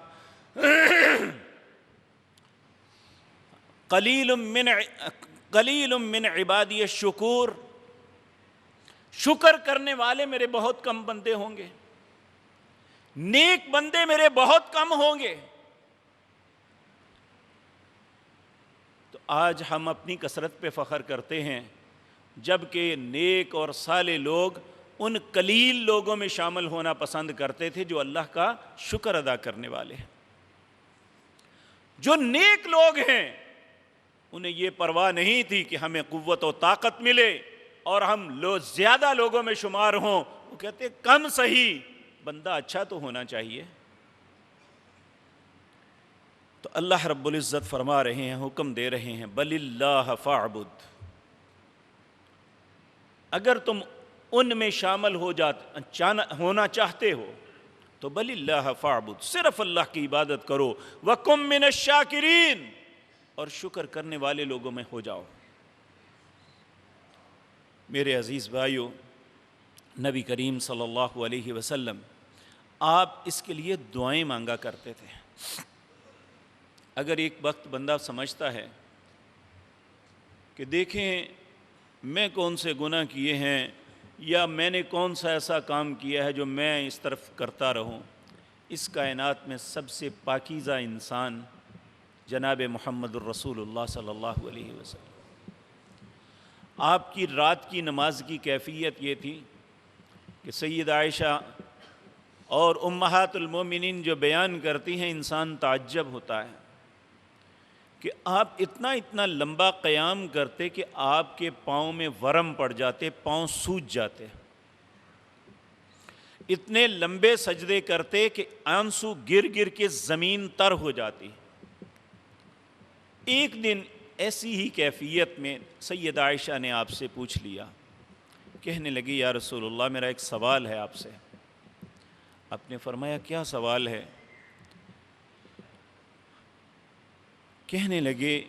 Speaker 1: قلیل من عبادی الشکور، شکر کرنے والے میرے بہت کم بندے ہوں گے، نیک بندے میرے بہت کم ہوں گے۔ تو آج ہم اپنی کثرت پہ فخر کرتے ہیں، جبکہ نیک اور صالح لوگ ان قلیل لوگوں میں شامل ہونا پسند کرتے تھے جو اللہ کا شکر ادا کرنے والے ہیں۔ جو نیک لوگ ہیں انہیں یہ پرواہ نہیں تھی کہ ہمیں قوت و طاقت ملے اور ہم زیادہ لوگوں میں شمار ہوں، وہ کہتے کم صحیح، بندہ اچھا تو ہونا چاہیے۔ تو اللہ رب العزت فرما رہے ہیں، حکم دے رہے ہیں، بل اللہ فاعبد، اگر تم ان میں شامل ہونا چاہتے ہو تو بل اللہ فاعبد، صرف اللہ کی عبادت کرو، وَکُم مِّنَ الشَّاکِرِین، اور شکر کرنے والے لوگوں میں ہو جاؤ۔ میرے عزیز بھائیو، نبی کریم صلی اللہ علیہ وسلم آپ اس کے لیے دعائیں مانگا کرتے تھے۔ اگر ایک وقت بندہ سمجھتا ہے کہ دیکھیں میں کون سے گناہ کیے ہیں یا میں نے کون سا ایسا کام کیا ہے جو میں اس طرف کرتا رہوں، اس کائنات میں سب سے پاکیزہ انسان جناب محمد الرسول اللہ صلی اللہ علیہ وسلم۔ آپ کی رات کی نماز کی کیفیت یہ تھی کہ سید عائشہ اور امہات المومنین جو بیان کرتی ہیں، انسان تعجب ہوتا ہے کہ آپ اتنا لمبا قیام کرتے کہ آپ کے پاؤں میں ورم پڑ جاتے، پاؤں سوج جاتے، اتنے لمبے سجدے کرتے کہ آنسو گر گر کے زمین تر ہو جاتی۔ ایک دن ایسی ہی کیفیت میں سید عائشہ نے آپ سے پوچھ لیا، کہنے لگی یا رسول اللہ میرا ایک سوال ہے آپ سے۔ آپ نے فرمایا کیا سوال ہے؟ کہنے لگے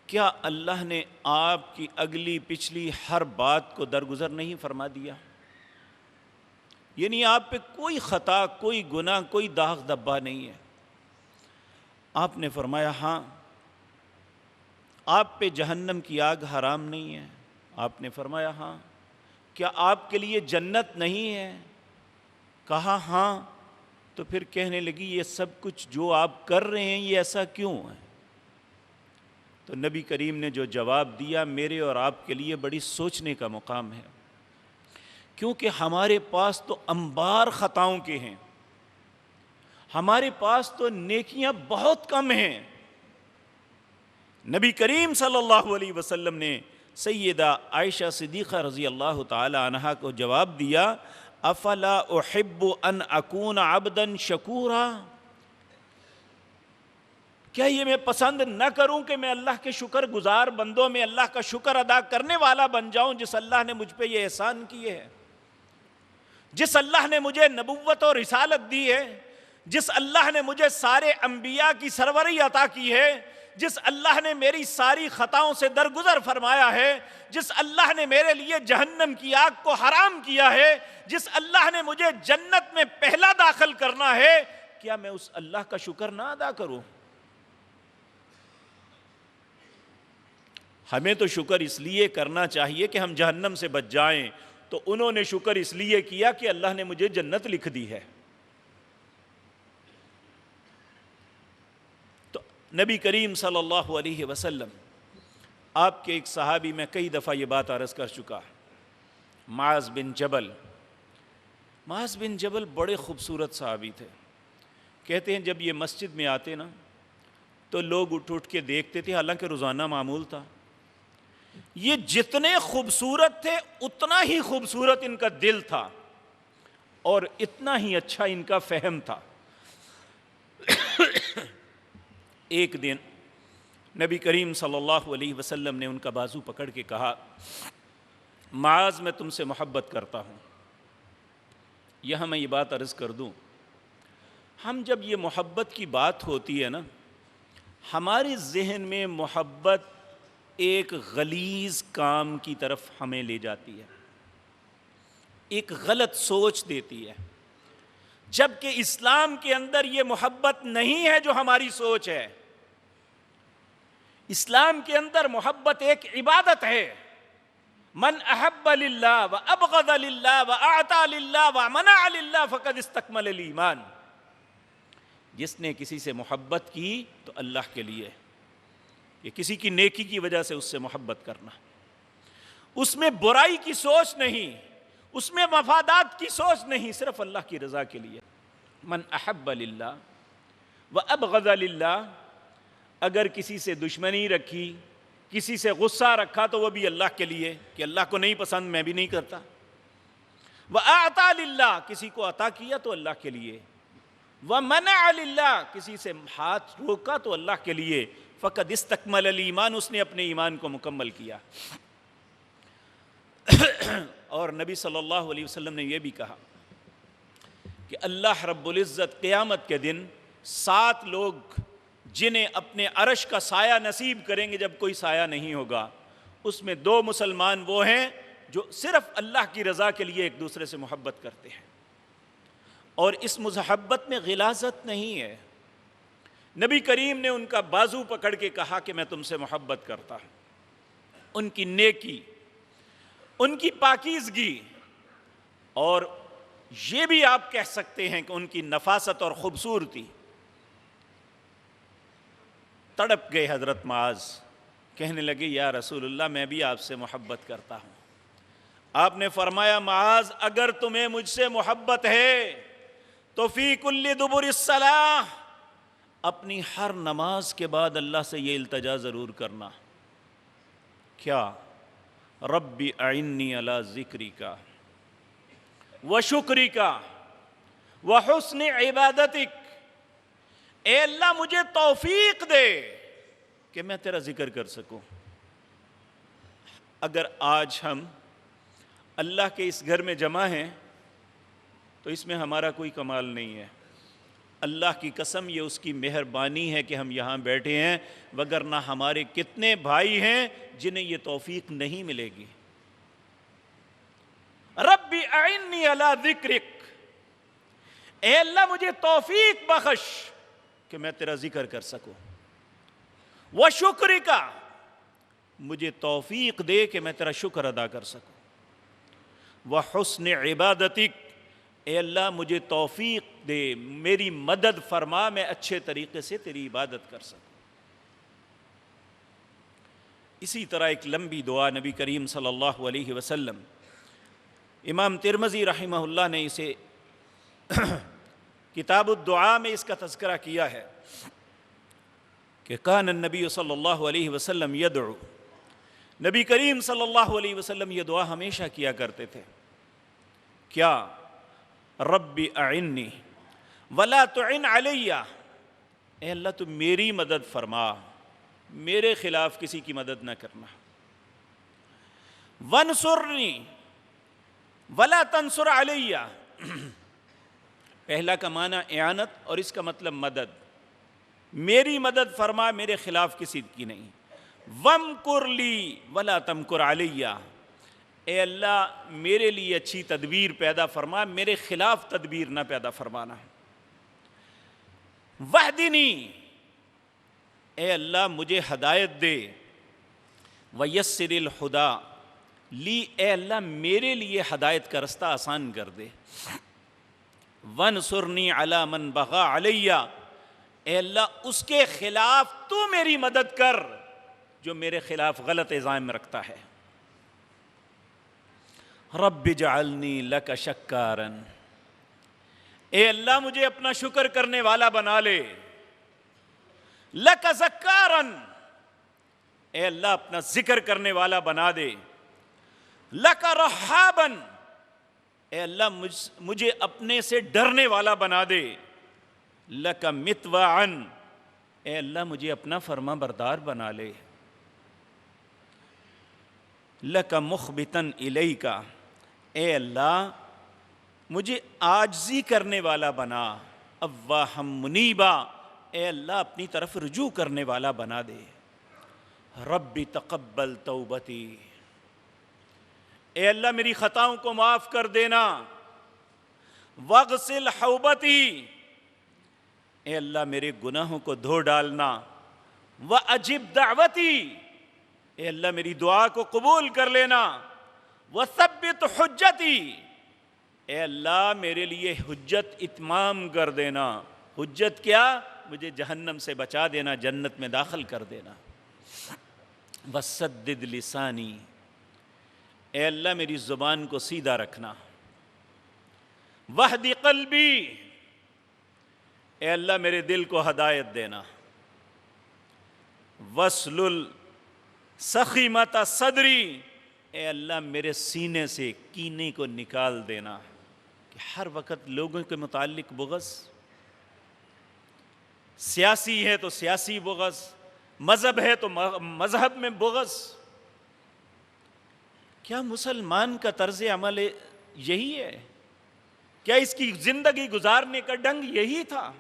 Speaker 1: کیا اللہ نے آپ کی اگلی پچھلی ہر بات کو درگزر نہیں فرما دیا؟ یعنی آپ پہ کوئی خطا، کوئی گناہ، کوئی داغ دھبا نہیں ہے؟ آپ نے فرمایا ہاں۔ آپ پہ جہنم کی آگ حرام نہیں ہے؟ آپ نے فرمایا ہاں۔ کیا آپ کے لیے جنت نہیں ہے؟ کہا ہاں۔ تو پھر کہنے لگی یہ سب کچھ جو آپ کر رہے ہیں یہ ایسا کیوں ہے؟ تو نبی کریم نے جو جواب دیا میرے اور آپ کے لیے بڑی سوچنے کا مقام ہے، کیونکہ ہمارے پاس تو انبار خطاؤں کے ہیں، ہمارے پاس تو نیکیاں بہت کم ہیں۔ نبی کریم صلی اللہ علیہ وسلم نے سیدہ عائشہ صدیقہ رضی اللہ تعالی عنہا کو جواب دیا، افلا احب ان اکون عبدا شکورا، کیا یہ میں پسند نہ کروں کہ میں اللہ کے شکر گزار بندوں میں اللہ کا شکر ادا کرنے والا بن جاؤں، جس اللہ نے مجھ پہ یہ احسان کیے ہے، جس اللہ نے مجھے نبوت اور رسالت دی ہے، جس اللہ نے مجھے سارے انبیاء کی سروری عطا کی ہے، جس اللہ نے میری ساری خطاؤں سے درگزر فرمایا ہے، جس اللہ نے میرے لیے جہنم کی آگ کو حرام کیا ہے، جس اللہ نے مجھے جنت میں پہلا داخل کرنا ہے، کیا میں اس اللہ کا شکر نہ ادا کروں؟ ہمیں تو شکر اس لیے کرنا چاہیے کہ ہم جہنم سے بچ جائیں، تو انہوں نے شکر اس لیے کیا کہ اللہ نے مجھے جنت لکھ دی ہے۔ تو نبی کریم صلی اللہ علیہ وسلم آپ کے ایک صحابی، میں کئی دفعہ یہ بات عرض کر چکا، معاذ بن جبل۔ معاذ بن جبل بڑے خوبصورت صحابی تھے۔ کہتے ہیں جب یہ مسجد میں آتے نا تو لوگ اٹھ کے دیکھتے تھے، حالانکہ روزانہ معمول تھا۔ یہ جتنے خوبصورت تھے اتنا ہی خوبصورت ان کا دل تھا اور اتنا ہی اچھا ان کا فہم تھا۔ ایک دن نبی کریم صلی اللہ علیہ وسلم نے ان کا بازو پکڑ کے کہا، معاذ میں تم سے محبت کرتا ہوں۔ یہاں میں یہ بات عرض کر دوں، ہم جب یہ محبت کی بات ہوتی ہے نا، ہمارے ذہن میں محبت ایک غلیظ کام کی طرف ہمیں لے جاتی ہے، ایک غلط سوچ دیتی ہے، جبکہ اسلام کے اندر یہ محبت نہیں ہے جو ہماری سوچ ہے۔ اسلام کے اندر محبت ایک عبادت ہے، من احب للہ وابغض للہ واعطى للہ ومنع للہ فقد استکمل الایمان. جس نے کسی سے محبت کی تو اللہ کے لیے، یہ کسی کی نیکی کی وجہ سے اس سے محبت کرنا، اس میں برائی کی سوچ نہیں، اس میں مفادات کی سوچ نہیں، صرف اللہ کی رضا کے لیے. من احب للہ وابغض للہ، اگر کسی سے دشمنی رکھی، کسی سے غصہ رکھا تو وہ بھی اللہ کے لیے کہ اللہ کو نہیں پسند، میں بھی نہیں کرتا. وَأَعْطَى لِلَّهِ، کسی کو عطا کیا تو اللہ کے لیے. وَمَنَعَ لِلَّهِ، کسی سے ہاتھ روکا تو اللہ کے لیے. فَقَدْ اسْتَكْمَلَ الْإِيمَانُ، اس نے اپنے ایمان کو مکمل کیا. اور نبی صلی اللہ علیہ وسلم نے یہ بھی کہا کہ اللہ رب العزت قیامت کے دن 7 لوگ جنہیں اپنے عرش کا سایہ نصیب کریں گے جب کوئی سایہ نہیں ہوگا، اس میں 2 مسلمان وہ ہیں جو صرف اللہ کی رضا کے لیے ایک دوسرے سے محبت کرتے ہیں. اور اس محبت میں غلاظت نہیں ہے. نبی کریم نے ان کا بازو پکڑ کے کہا کہ میں تم سے محبت کرتا ہوں. ان کی نیکی، ان کی پاکیزگی، اور یہ بھی آپ کہہ سکتے ہیں کہ ان کی نفاست اور خوبصورتی. تڑپ گئے حضرت معاذ، کہنے لگے یا رسول اللہ میں بھی آپ سے محبت کرتا ہوں. آپ نے فرمایا معاذ اگر تمہیں مجھ سے محبت ہے تو فی کل دبر الصلاۃ، اپنی ہر نماز کے بعد اللہ سے یہ التجا ضرور کرنا. کیا؟ ربی اعنی علی ذکرک وشکرک وحسن عبادتک، اے اللہ مجھے توفیق دے کہ میں تیرا ذکر کر سکوں. اگر آج ہم اللہ کے اس گھر میں جمع ہیں تو اس میں ہمارا کوئی کمال نہیں ہے. اللہ کی قسم یہ اس کی مہربانی ہے کہ ہم یہاں بیٹھے ہیں، وگرنہ ہمارے کتنے بھائی ہیں جنہیں یہ توفیق نہیں ملے گی. ربی اعنی علی ذکرک، اے اللہ مجھے توفیق بخش کہ میں تیرا ذکر کر سکوں. وشکرک، مجھے توفیق دے کہ میں تیرا شکر ادا کر سکوں. وحسن عبادتک، اے اللہ مجھے توفیق دے، میری مدد فرما، میں اچھے طریقے سے تیری عبادت کر سکوں. اسی طرح ایک لمبی دعا نبی کریم صلی اللہ علیہ وسلم، امام ترمذی رحمہ اللہ نے اسے کتاب الدعاء میں اس کا تذکرہ کیا ہے کہ کان النبی صلی اللہ علیہ وسلم یدعو، نبی کریم صلی اللہ علیہ وسلم یہ دعا ہمیشہ کیا کرتے تھے. کیا؟ ربی اعنی ولا تعن علی، اے اللہ تو میری مدد فرما، میرے خلاف کسی کی مدد نہ کرنا. وانصرنی ولا تنصر علی، پہلا کا معنی اعانت اور اس کا مطلب مدد. میری مدد فرما، میرے خلاف کسی کی نہیں. وامکر لی ولا تمکر علی، اے اللہ میرے لیے اچھی تدبیر پیدا فرما، میرے خلاف تدبیر نہ پیدا فرمانا. وحدنی، اے اللہ مجھے ہدایت دے. ویسر الہدی لی، اے اللہ میرے لیے ہدایت کا رستہ آسان کر دے. وانصرنی علی من بغی علی، اے اللہ اس کے خلاف تو میری مدد کر جو میرے خلاف غلط عزائم رکھتا ہے. رب اجعلنی لک شکارا، اے اللہ مجھے اپنا شکر کرنے والا بنا لے. لک ذکارا، اے اللہ اپنا ذکر کرنے والا بنا دے. لک رہابا، اے اللہ مجھے اپنے سے ڈرنے والا بنا دے. لک مطوعا، اے اللہ مجھے اپنا فرما بردار بنا لے. لک مخبتا الیک، اے اللہ مجھے عاجزی کرنے والا بنا. اواہا منیبا، اے اللہ اپنی طرف رجوع کرنے والا بنا دے. رب تقبل توبتی، اے اللہ میری خطاؤں کو معاف کر دینا. واغسل حوبتی، اے اللہ میرے گناہوں کو دھو ڈالنا. واجب دعوتی، اے اللہ میری دعا کو قبول کر لینا. وثبت حجتی، اے اللہ میرے لیے حجت اتمام کر دینا۔ حجت کیا؟ مجھے جہنم سے بچا دینا، جنت میں داخل کر دینا۔ وسدد لسانی، اے اللہ میری زبان کو سیدھا رکھنا۔ وہدی قلبی، اے اللہ میرے دل کو ہدایت دینا۔ وسلل سخیمت صدری، اے اللہ میرے سینے سے کینے کو نکال دینا کہ ہر وقت لوگوں کے متعلق بغض، سیاسی ہے تو سیاسی بغض، مذہب ہے تو مذہب میں بغض۔ کیا مسلمان کا طرز عمل یہی ہے؟ کیا اس کی زندگی گزارنے کا ڈھنگ یہی تھا؟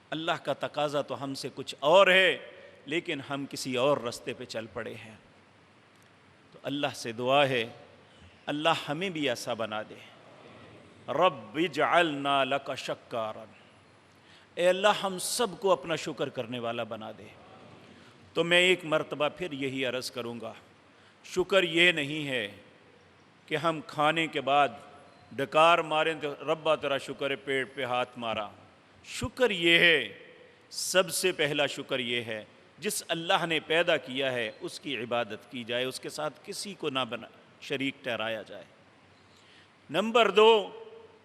Speaker 1: اللہ کا تقاضا تو ہم سے کچھ اور ہے، لیکن ہم کسی اور راستے پہ چل پڑے ہیں۔ تو اللہ سے دعا ہے اللہ ہمیں بھی ایسا بنا دے۔ رب اجعلنا لک شکارا، اے اللہ ہم سب کو اپنا شکر کرنے والا بنا دے۔ تو میں ایک مرتبہ پھر یہی عرض کروں گا، شکر یہ نہیں ہے کہ ہم کھانے کے بعد ڈکار ماریں تو ربا تیرا شکر ہے، پیٹ پہ ہاتھ مارا۔ شکر یہ ہے، سب سے پہلا شکر یہ ہے جس اللہ نے پیدا کیا ہے اس کی عبادت کی جائے، اس کے ساتھ کسی کو نہ شریک ٹھہرایا جائے۔ نمبر 2،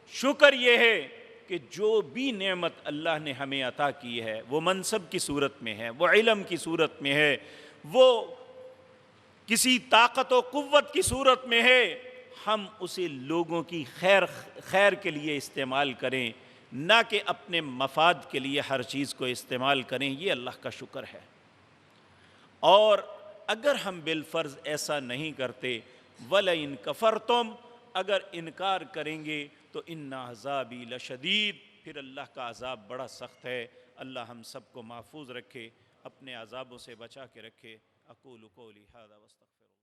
Speaker 1: شکر یہ ہے کہ جو بھی نعمت اللہ نے ہمیں عطا کی ہے، وہ منصب کی صورت میں ہے، وہ علم کی صورت میں ہے، وہ کسی طاقت و قوت کی صورت میں ہے، ہم اسے لوگوں کی خیر کے لیے استعمال کریں، نہ کہ اپنے مفاد کے لیے ہر چیز کو استعمال کریں۔ یہ اللہ کا شکر ہے۔ اور اگر ہم بالفرض ایسا نہیں کرتے، وَلَئِن كَفَرْتُمْ، اگر انکار کریں گے تو إِنَّ عَذَابِي لَشَدِيدٌ، پھر اللہ کا عذاب بڑا سخت ہے۔ اللہ ہم سب کو محفوظ رکھے، اپنے عذابوں سے بچا کے رکھے۔ اقول قولی ھذا واستغفر